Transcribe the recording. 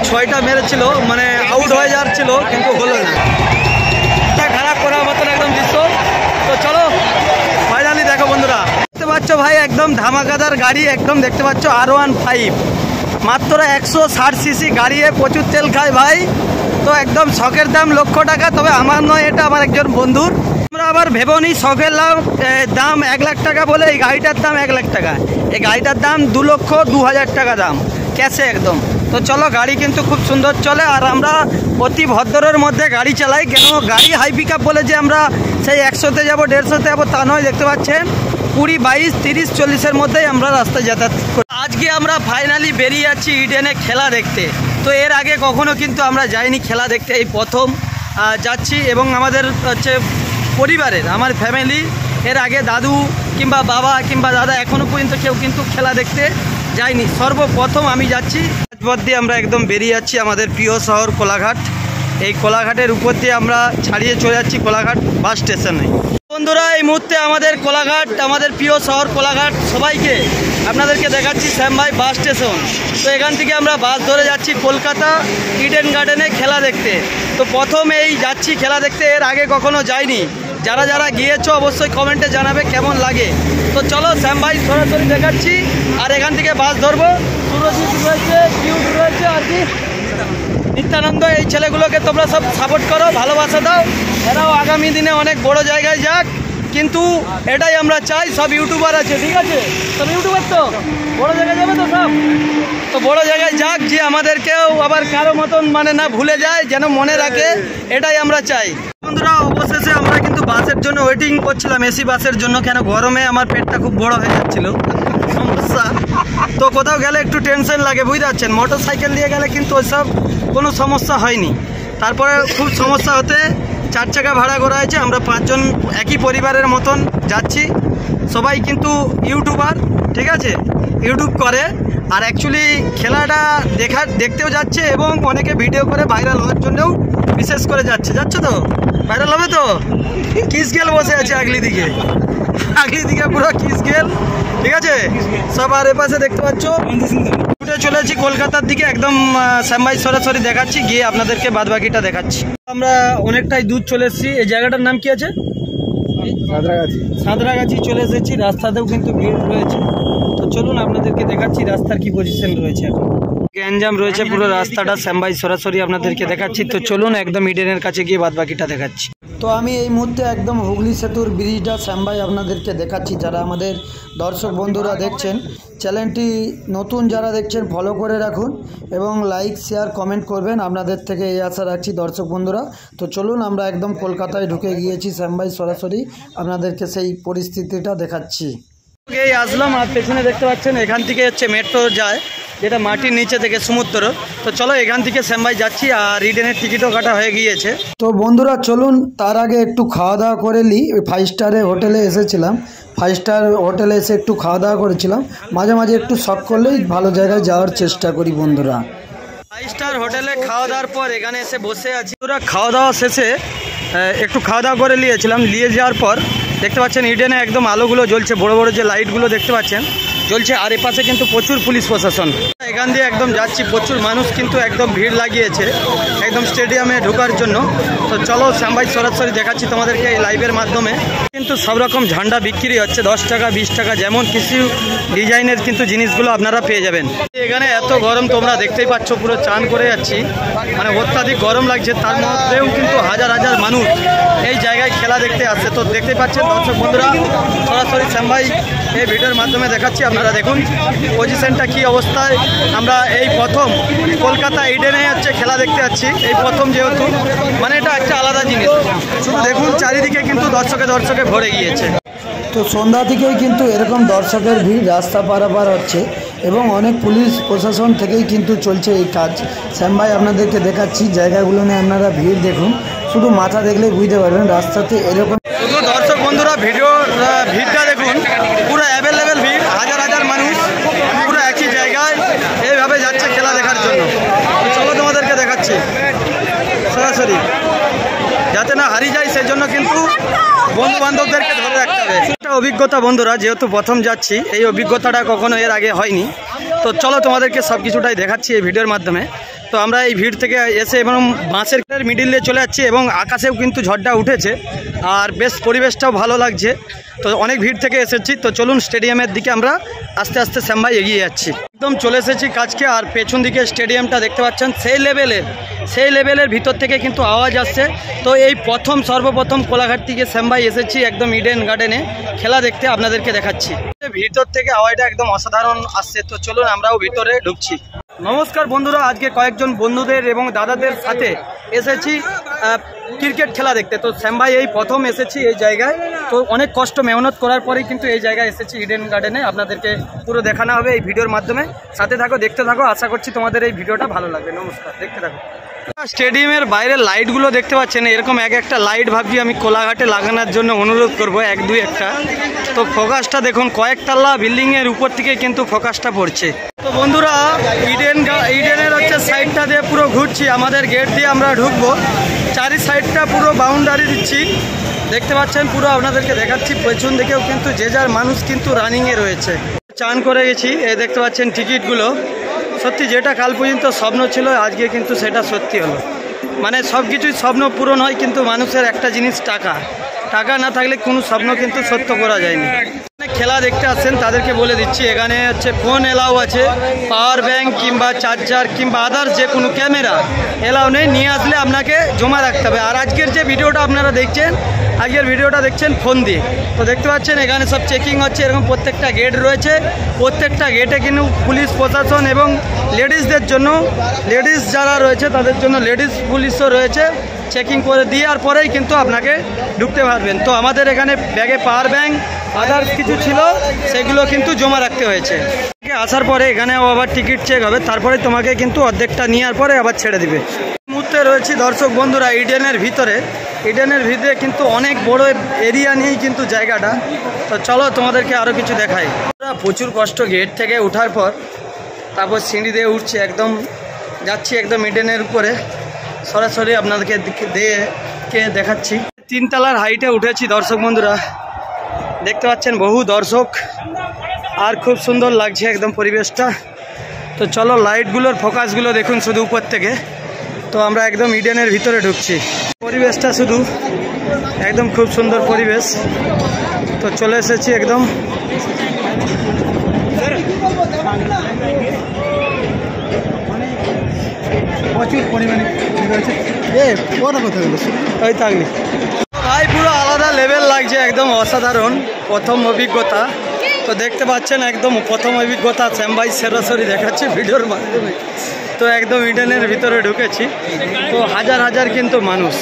ছয়টা মেরেছিল, মানে আউট হয়ে যাচ্ছিল, কিন্তু হলো না। খারাপ করার মতন একদম দৃশ্য। তো চলো ফাইনালি দেখো বন্ধুরা, দেখতে পাচ্ছ ভাই একদম ধামাকাদার গাড়ি, একদম দেখতে পাচ্ছ R15 মাত্র 160 সিসি গাড়ি, প্রচুর তেল খায় ভাই। তো একদম শখের দাম লক্ষ টাকা, তবে আমার নয়, এটা আমার একজন বন্ধুর। আমরা আবার ভেবনি শখের দাম 1 লাখ টাকা বলে এই গাড়িটার দাম 1 লাখ টাকা, এই গাড়িটার দাম 2,02,000 টাকা দাম ক্যাশে একদম। তো চলো, গাড়ি কিন্তু খুব সুন্দর চলে, আর আমরা অতি ভদ্রের মধ্যে গাড়ি চালাই। কেন গাড়ি হাই পিক আপ বলে যে আমরা সেই 100-তে যাবো 150-তে যাবো তা নয়। দেখতে পাচ্ছেন 20, 22, 30, 40-এর মধ্যেই আমরা রাস্তায় যাতায়াত করি। আজকে আমরা ফাইনালি বেরিয়ে যাচ্ছি ইডেনে খেলা দেখতে। তো এর আগে কখনো কিন্তু আমরা যাইনি খেলা দেখতে, এই প্রথম যাচ্ছি। এবং আমাদের হচ্ছে পরিবারের, আমার ফ্যামিলি, এর আগে দাদু কিংবা বাবা কিংবা দাদা এখনও পর্যন্ত কেউ কিন্তু খেলা দেখতে যাইনি, সর্বপ্রথম আমি যাচ্ছি। রাজপথ দিয়ে আমরা একদম বেরিয়ে যাচ্ছি আমাদের প্রিয় শহর কোলাঘাট। এই কোলাঘাটের উপর দিয়ে আমরা ছাড়িয়ে চলে যাচ্ছি কোলাঘাট বাস স্টেশনে। বন্ধুরা, এই মুহূর্তে আমাদের কোলাঘাট, আমাদের প্রিয় শহর কোলাঘাট, সবাইকে আপনাদেরকে দেখাচ্ছি শ্যামভাই বাস স্টেশন। তো এখান থেকে আমরা বাস ধরে যাচ্ছি কলকাতা ইডেন গার্ডেনে খেলা দেখতে। তো প্রথম এই যাচ্ছি খেলা দেখতে, এর আগে কখনো যাইনি। যারা যারা গিয়েছো অবশ্যই কমেন্টে জানাবে কেমন লাগে। তো চলো শ্যামভাই সরাসরি দেখাচ্ছি, আর এখান থেকে বাস ধরবো। সুরজিৎ রয়েছে, পিউট রয়েছে, আর কি নিত্যানন্দ, এই ছেলেগুলোকে তোমরা সব সাপোর্ট করো, ভালোবাসা দাও। এরাও আগামী দিনে অনেক বড় জায়গায় যাক, কিন্তু এটাই আমরা চাই। সব ইউটিউবার আছে, ঠিক আছে, সব ইউটিউবার তো বড় জায়গায় যাবে তো সব, তো বড় জায়গায় যাক, যে আমাদেরকেও আবার কারো মতন মানে না ভুলে যায়, যেন মনে রাখে, এটাই আমরা চাই। বন্ধুরা, অবশেষে আমরা কিন্তু বাসের জন্য ওয়েটিং করছিলাম, এসি বাসের জন্য। কেন গরমে আমার পেটটা খুব বড় হয়ে যাচ্ছিল, সমস্যা। তো কোথাও গেলে একটু টেনশন লাগে, বুঝতে পারছেন। মোটর সাইকেল দিয়ে গেলে কিন্তু ওইসব কোনো সমস্যা হয়নি। তারপরে খুব সমস্যা হতে 4 চাকা ভাড়া করা হয়েছে। আমরা 5 জন একই পরিবারের মতন যাচ্ছি, সবাই কিন্তু ইউটিউবার, ঠিক আছে, ইউটিউব করে। আর অ্যাকচুয়ালি খেলাটা দেখতেও যাচ্ছে, এবং অনেকে ভিডিও করে ভাইরাল হওয়ার জন্যও বিশেষ করে যাচ্ছে। তো ভাইরাল হবে তো। কিস গেল বসে আছে আগলি দিকে পুরো কিস গেল, ঠিক আছে সব। আর এপাশে দেখতে পাচ্ছ ছুটে চলেছি কলকাতার দিকে, একদম শ্যামভাই সরাসরি দেখাচ্ছি, গিয়ে আপনাদেরকে বাদবাকিটা দেখাচ্ছি। আমরা অনেকটাই দূর চলে এসেছি। এই জায়গাটার নাম কি আছে? সাঁতরাগাছি চলে এসেছি। রাস্তাতেও কিন্তু ভিড় রয়েছে। তো চলুন আপনাদেরকে দেখাচ্ছি রাস্তার কি পজিশন রয়েছে। এখন গ্যাঞ্জাম রয়েছে পুরো রাস্তাটা, শ্যামভাই সরাসরি আপনাদেরকে দেখাচ্ছি। তো চলুন একদম ইডেনের কাছে গিয়ে বাদবাকিটা দেখাচ্ছি। তো আমি এই মুহূর্তে একদম হুগলি সেতুর ব্রিজটা শ্যামভাই আপনাদেরকে দেখাচ্ছি। যারা আমাদের দর্শক বন্ধুরা দেখছেন, চ্যানেলটি নতুন যারা দেখছেন ফলো করে রাখুন, এবং লাইক শেয়ার কমেন্ট করবেন, আপনাদের থেকে এই আশা রাখছি দর্শক বন্ধুরা। তো চলুন আমরা একদম কলকাতায় ঢুকে গিয়েছি, শ্যামভাই সরাসরি আপনাদেরকে সেই পরিস্থিতিটা দেখাচ্ছি। এই আসলাম, আর পেছনে দেখতে পাচ্ছেন এখান থেকে হচ্ছে মেট্রো যায়, যেটা মাটির নিচে থেকে সমুদ্র। তো চলো এখান থেকে শ্যামভাই যাচ্ছি, আর রিটার্নের টিকিটও কাটা হয়ে গিয়েছে। তো বন্ধুরা চলুন, তার আগে একটু খাওয়া দাওয়া করে নিই। 5 স্টারের হোটেলে এসেছিলাম, 5 স্টার হোটেলে এসে একটু খাওয়া দাওয়া করেছিলাম। মাঝে মাঝে একটু শখ করলেই ভালো জায়গায় যাওয়ার চেষ্টা করি বন্ধুরা। 5 স্টার হোটেলে খাওয়া দাওয়ার পর এখানে এসে বসে আছি। পুরো খাওয়া দাওয়া শেষে একটু খাওয়া দাওয়া করে নিয়েছিলাম। নিয়ে যাওয়ার পর দেখতে পাচ্ছেন ইডেনে একদম আলোগুলো জ্বলছে, বড় বড় যে লাইটগুলো দেখতে পাচ্ছেন জ্বলছে। আর এপাশে কিন্তু প্রচুর পুলিশ প্রশাসন। এখান দিয়ে একদম যাচ্ছি, প্রচুর মানুষ কিন্তু একদম ভিড় লাগিয়েছে একদম স্টেডিয়ামে ঢোকার জন্য। তো চলো শ্যামভাই সরাসরি দেখাচ্ছি তোমাদেরকে এই লাইভের মাধ্যমে। কিন্তু সব রকম ঝান্ডা বিক্রি হচ্ছে, 10 টাকা 20 টাকা, যেমন কিছু ডিজাইনের কিন্তু জিনিসগুলো আপনারা পেয়ে যাবেন। এখানে এত গরম তোমরা দেখতেই পাচ্ছ, পুরো চান করে যাচ্ছি, মানে অত্যাধিক গরম লাগছে। তার মধ্যেও কিন্তু হাজার হাজার মানুষ এই জায়গায় খেলা দেখতে আসছে। তো দেখতেই পাচ্ছেন দর্শক বন্ধুরা, সরাসরি শ্যামভাই এই ভিডিওর মাধ্যমে দেখাচ্ছি, আপনারা দেখুন পজিশনটা কি অবস্থায়। আমরা এই প্রথম কলকাতা ইডেনে হচ্ছে খেলা দেখতে যাচ্ছি, এই প্রথম, যেহেতু মানে এটা একটা আলাদা জিনিস। শুধু দেখুন চারিদিকে কিন্তু দর্শকে ভরে গিয়েছে। তো সন্ধ্যা থেকেই কিন্তু এরকম দর্শকের ভিড় রাস্তা পারাপার হচ্ছে, এবং অনেক পুলিশ প্রশাসন থেকেই কিন্তু চলছে এই কাজ। শ্যামভাই আপনাদেরকে দেখাচ্ছি জায়গাগুলো নিয়ে, আপনারা ভিড় দেখুন, শুধু মাথা দেখলেই বুঝতে পারবেন রাস্তাতে এরকম। শুধু দর্শক বন্ধুরা ভিড়টা দেখুন, পুরো অ্যাভেলেবেল ভিড়, হাজার হাজার মানুষ পুরো একই জায়গায় এইভাবে যাচ্ছে খেলা দেখার জন্য। চলো তোমাদেরকে দেখাচ্ছি সরাসরি, যাতে না হারিয়ে যায় সেজন্য কিন্তু বন্ধু বান্ধবদেরকে ধরে রাখতে হবে। একটা অভিজ্ঞতা বন্ধুরা, যেহেতু প্রথম যাচ্ছি, এই অভিজ্ঞতাটা কখনো এর আগে হয়নি। তো চলো তোমাদেরকে সব কিছুটাই দেখাচ্ছি এই ভিডিওর মাধ্যমে। তো আমরা এই ভিড় থেকে এসে এবং বাঁশের মিডিলে চলে যাচ্ছি এবং আকাশেও কিন্তু ঝড়টা উঠেছে আর বেশ পরিবেশটাও ভালো লাগছে। তো অনেক ভিড় থেকে এসেছি, তো চলুন স্টেডিয়ামের দিকে আমরা আস্তে আস্তে শ্যামভাই এগিয়ে যাচ্ছি। একদম চলে এসেছি কাজকে, আর পেছন দিকে স্টেডিয়ামটা দেখতে পাচ্ছেন সেই লেভেলের ভিতর থেকে কিন্তু আওয়াজ আসছে। তো এই সর্বপ্রথম কোলাঘাট থেকে শ্যামভাই এসেছি একদম ইডেন গার্ডেনে খেলা দেখতে, আপনাদেরকে দেখাচ্ছি। ভিতর থেকে আওয়াজটা একদম অসাধারণ আসছে। তো চলুন আমরাও ভিতরে ঢুকছি। নমস্কার বন্ধুরা, আজকে কয়েকজন বন্ধুদের এবং দাদাদের সাথে এসেছি ক্রিকেট খেলা দেখতে। তো শ্যামভাই এই প্রথম এসেছি এই জায়গায়। তো অনেক কষ্ট মেহনত করার পরেই কিন্তু এই জায়গায় এসেছি ইডেন গার্ডেনে। আপনাদেরকে পুরো দেখানো হবে এই ভিডিওর মাধ্যমে। সাথে থাকো, দেখতে থাকো, আশা করছি তোমাদের এই ভিডিওটা ভালো লাগবে। নমস্কার, দেখতে থাকো। স্টেডিয়ামের বাইরের লাইটগুলো দেখতে পাচ্ছেন, এরকম একটা লাইট ভাবছি আমি কোলাঘাটে লাগানোর জন্য অনুরোধ করব, একটা। তো ফোকাসটা দেখুন, কয়েকতলা বিল্ডিংয়ের উপর থেকে কিন্তু ফোকাসটা পড়ছে। তো বন্ধুরা, ইডেনের সাইডটা দিয়ে পুরো ঘুরছি, আমাদের গেট দিয়ে আমরা ঢুকবো। চারি সাইডটা পুরো বাউন্ডারি দিচ্ছি, দেখতে পাচ্ছেন পুরো, আপনাদেরকে দেখাচ্ছি। পেছন দিকেও কিন্তু যে যার মানুষ কিন্তু রানিংয়ে রয়েছে। চান করে গেছি, এই দেখতে পাচ্ছেন টিকিটগুলো। সত্যি যেটা কাল পর্যন্ত স্বপ্ন ছিল, আজকে কিন্তু সেটা সত্যি হলো। মানে সব কিছুই স্বপ্ন পূরণ হয়, কিন্তু মানুষের একটা জিনিস টাকা না থাকলে কোনো স্বপ্ন কিন্তু সত্য করা যায়নি। খেলা দেখতে আসছেন তাদেরকে বলে দিচ্ছি, এখানে ফোন এলাও আছে, পাওয়ার ব্যাংক কিংবা চার্জার কিংবা আদার্স যে কোনো ক্যামেরা এলাও নেই, নিয়ে আসলে আপনাকে জমা রাখতে হবে। আর আজকের যে ভিডিওটা আপনারা দেখছেন ফোন দিয়ে। তো দেখতে পাচ্ছেন এখানে সব চেকিং হচ্ছে, এরকম প্রত্যেকটা গেট রয়েছে। প্রত্যেকটা গেটে কিন্তু পুলিশ প্রশাসন এবং লেডিসদের জন্য, লেডিস যারা রয়েছে তাদের জন্য লেডিস পুলিশও রয়েছে। চেকিং করে দিয়ে আর পরেই কিন্তু আপনাকে ঢুকতে পারবেন। তো আমাদের এখানে ব্যাগে পাওয়ার ব্যাংক আদার্স কিছু ছিল, সেগুলো কিন্তু জমা রাখতে হয়েছে। আসার পরে এখানেও আবার টিকিট চেক হবে, তারপরে তোমাকে কিন্তু অর্ধেকটা নেওয়ার পরে আবার ছেড়ে দিবে। মুহূর্তে রয়েছি দর্শক বন্ধুরা ইডেনের ভিতরে কিন্তু অনেক বড় এরিয়া নিয়েই কিন্তু জায়গাটা। তো চলো তোমাদেরকে আরও কিছু দেখাই। প্রচুর কষ্ট গেট থেকে ওঠার পর, তারপর সিঁড়ি দিয়ে উঠছে, একদম যাচ্ছি একদম ইডেনের উপরে। সরাসরি আপনাদেরকে দেখাচ্ছি। 3 তলার হাইটে উঠেছি দর্শক বন্ধুরা, দেখতে পাচ্ছেন বহু দর্শক, আর খুব সুন্দর লাগছে একদম পরিবেশটা। তো চলো লাইটগুলোর ফোকাসগুলো দেখুন শুধু উপর থেকে। তো আমরা একদম ইডেনের ভিতরে ঢুকছি, পরিবেশটা শুধু একদম খুব সুন্দর পরিবেশ। তো চলে এসেছি একদম। প্রচুর পরিমাণে ওই থাকলি ভাই, পুরো আলাদা লেভেল লাগছে, একদম অসাধারণ প্রথম অভিজ্ঞতা। তো দেখতে পাচ্ছেন একদম প্রথম অভিজ্ঞতা শ্যামভাই সরাসরি দেখাচ্ছে ভিডিওর মাধ্যমে। তো একদম ইডেনের ভিতরে ঢুকেছি, তো হাজার কিন্তু মানুষ।